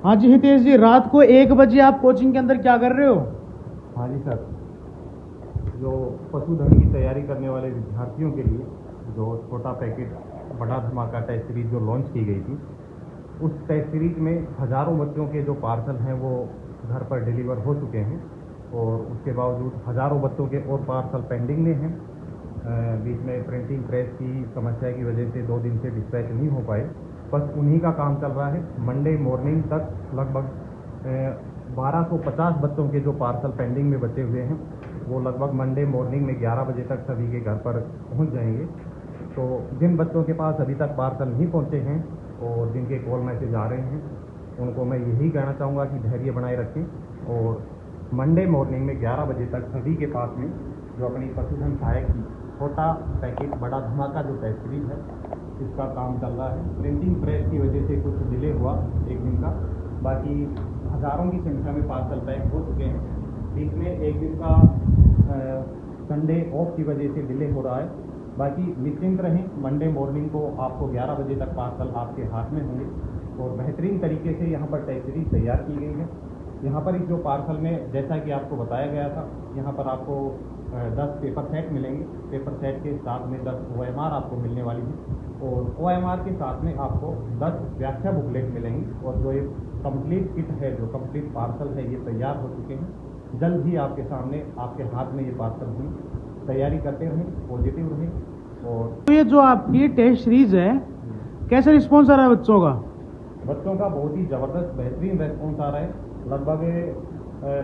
हाँ जी हितेश जी, रात को 1 बजे आप कोचिंग के अंदर क्या कर रहे हो? हाँ जी सर, जो पशुधन की तैयारी करने वाले विद्यार्थियों के लिए जो छोटा पैकेट बड़ा धमाका टेस्ट सीरीज जो लॉन्च की गई थी, उस टेस्ट सीरीज में हज़ारों बच्चों के जो पार्सल हैं वो घर पर डिलीवर हो चुके हैं और उसके बावजूद हज़ारों बच्चों के और पार्सल पेंडिंग में हैं। बीच में प्रिंटिंग प्रेस की समस्या की वजह से 2 दिन से डिस्पैच नहीं हो पाए। बस उन्हीं का काम चल रहा है। मंडे मॉर्निंग तक लगभग 1250 बच्चों के जो पार्सल पेंडिंग में बचे हुए हैं वो लगभग मंडे मॉर्निंग में 11 बजे तक सभी के घर पर पहुंच जाएंगे। तो जिन बच्चों के पास अभी तक पार्सल नहीं पहुंचे हैं और जिनके कॉल मैसेज आ रहे हैं, उनको मैं यही कहना चाहूँगा कि धैर्य बनाए रखें और मंडे मॉर्निंग में 11 बजे तक सभी के पास में जो अपनी पशुधन सहायक की छोटा पैकेट बड़ा धमाका जो टेस्ट सीरीज है, इसका काम चल रहा है। प्रिंटिंग प्रेस की वजह से कुछ डिले हुआ 1 दिन का, बाकी हज़ारों की संख्या में पार्सल पैक हो चुके हैं। बीच में 1 दिन का संडे ऑफ की वजह से डिले हो रहा है। बाकी निश्चिंत रहें, मंडे मॉर्निंग को आपको 11 बजे तक पार्सल आपके हाथ में होंगे और बेहतरीन तरीके से यहाँ पर टेस्ट सीरीज तैयार की गई है। यहाँ पर इस जो पार्सल में जैसा कि आपको बताया गया था, यहाँ पर आपको 10 पेपर सेट मिलेंगे। पेपर सेट के साथ में 10 OMR आपको मिलने वाली है और OMR के साथ में आपको 10 व्याख्या बुकलेट मिलेंगी और जो ये कंप्लीट किट है, जो कंप्लीट पार्सल है, ये तैयार हो चुके हैं। जल्द ही आपके सामने आपके हाथ में ये पार्सल हुई। तैयारी करते रहें, पॉजिटिव रहें। और तो ये जो आपकी टेस्ट सीरीज है, कैसा रिस्पॉन्स आ रहा है बच्चों का? बच्चों का बहुत ही ज़बरदस्त बेहतरीन रेस्पॉन्स आ रहा है। लगभग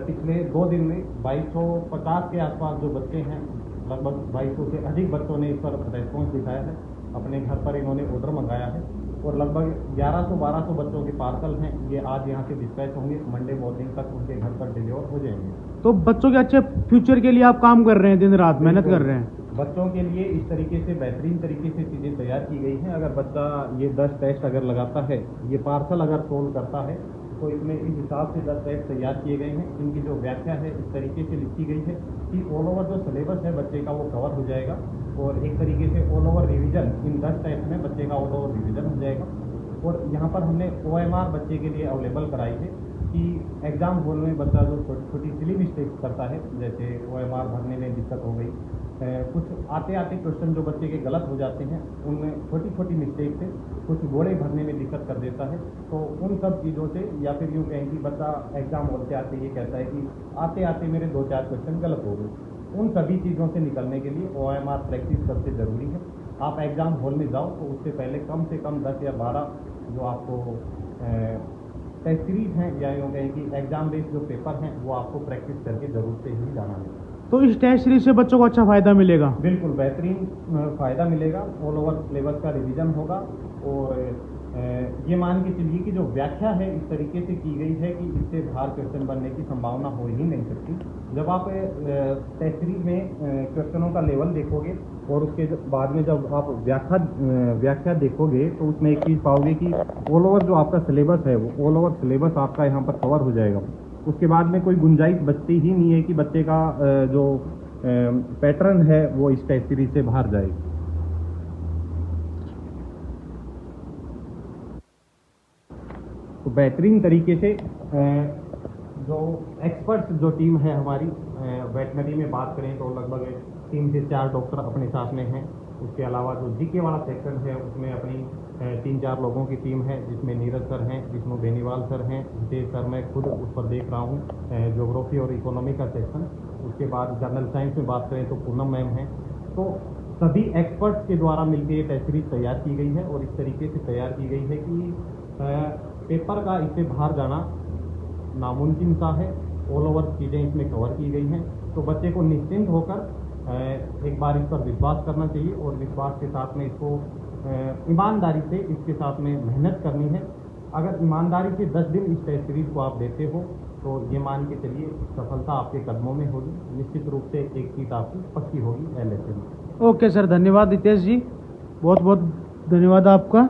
पिछले 2 दिन में 2250 के आसपास जो बच्चे हैं, लगभग 2200 से अधिक बच्चों ने इस पर रेस्पॉन्स दिखाया है। अपने घर पर इन्होंने ऑर्डर मंगाया है और लगभग 1100-1200 बच्चों के पार्सल हैं, ये आज यहाँ से डिस्पैच होंगे। मंडे मॉर्निंग तक उनके घर पर डिलीवर हो जाएंगे। तो बच्चों के अच्छे फ्यूचर के लिए आप काम कर रहे हैं, दिन रात मेहनत कर रहे हैं। बच्चों के लिए इस तरीके से बेहतरीन तरीके से चीज़ें तैयार की गई हैं। अगर बच्चा ये 10 टेस्ट अगर लगाता है, ये पार्सल अगर सोल्व करता है, तो इसमें इस हिसाब से 10 टेस्ट तैयार किए गए हैं। इनकी जो व्याख्या है इस तरीके से लिखी गई है कि ऑल ओवर जो सिलेबस है बच्चे का वो कवर हो जाएगा और एक तरीके से ऑल ओवर रिवीजन इन 10 टेस्ट में बच्चे का ऑल ओवर रिवीजन हो जाएगा। और यहाँ पर हमने OMR बच्चे के लिए अवेलेबल कराई है कि एग्ज़ाम हॉल में बच्चा जो छोटी छोटी सिली मिस्टेक्स करता है, जैसे OMR भरने में दिक्कत हो गई, कुछ आते आते क्वेश्चन जो बच्चे के गलत हो जाते हैं, उनमें छोटी छोटी मिस्टेक से कुछ गोले भरने में दिक्कत कर देता है। तो उन सब चीज़ों से, या फिर यूँ कहें कि बच्चा एग्ज़ाम हॉल से आते ये कहता है कि आते आते मेरे 2-4 क्वेश्चन गलत हो गए, उन सभी चीज़ों से निकलने के लिए OMR प्रैक्टिस सबसे ज़रूरी है। आप एग्ज़ाम हॉल में जाओ तो उससे पहले कम से कम 10 या 12 जो आपको टेस्ट सीरीज हैं, या यूँ कहें कि एग्जाम बेस्ड जो पेपर हैं, वो आपको प्रैक्टिस करके ज़रूर से ही जाना है। तो इस टेस्ट सीरीज से बच्चों को अच्छा फ़ायदा मिलेगा? बिल्कुल बेहतरीन फ़ायदा मिलेगा। ऑल ओवर सिलेबस का रिवीजन होगा और ये मान के चलिए कि जो व्याख्या है इस तरीके से की गई है कि इससे बाहर क्वेश्चन बनने की संभावना हो ही नहीं सकती। जब आप टेस्ट सीरीज में क्वेश्चनों का लेवल देखोगे और उसके बाद में जब आप व्याख्या देखोगे, तो उसमें एक चीज़ पाओगे कि ऑल ओवर जो आपका सिलेबस है, वो ऑल ओवर सिलेबस आपका यहाँ पर कवर हो जाएगा। उसके बाद में कोई गुंजाइश बचती ही नहीं है कि बच्चे का जो पैटर्न है वो इस टेस्ट सीरीज से बाहर जाए। तो बेहतरीन तरीके से जो एक्सपर्ट्स जो टीम है हमारी, वेटनरी में बात करें तो लगभग 3 से 4 डॉक्टर अपने साथ में हैं। उसके अलावा जो जीके वाला सेक्शन है उसमें अपनी 3-4 लोगों की टीम है, जिसमें नीरज सर हैं, विष्णु बेनीवाल सर हैं, हितेश सर, मैं खुद उस पर देख रहा हूँ। ज्योग्राफी और इकोनॉमी का सेक्शन, उसके बाद जनरल साइंस में बात करें तो पूनम मैम हैं। तो सभी एक्सपर्ट्स के द्वारा मिलकर ये टेस्ट सीरीज तैयार की गई है और इस तरीके से तैयार की गई है कि पेपर का इससे बाहर जाना नामुमकिन सा है। ऑल ओवर चीज़ें इसमें कवर की गई हैं। तो बच्चे को निश्चिंत होकर एक बार इस पर विश्वास करना चाहिए और विश्वास के साथ में इसको ईमानदारी से इसके साथ में मेहनत करनी है। अगर ईमानदारी से 10 दिन इस टेस्ट सीरीज को आप देते हो तो ये मान के चलिए सफलता आपके कदमों में होगी। निश्चित रूप से एक सीट आपकी पक्की होगी LSA में। ओके सर, धन्यवाद हितेश जी, बहुत बहुत धन्यवाद आपका।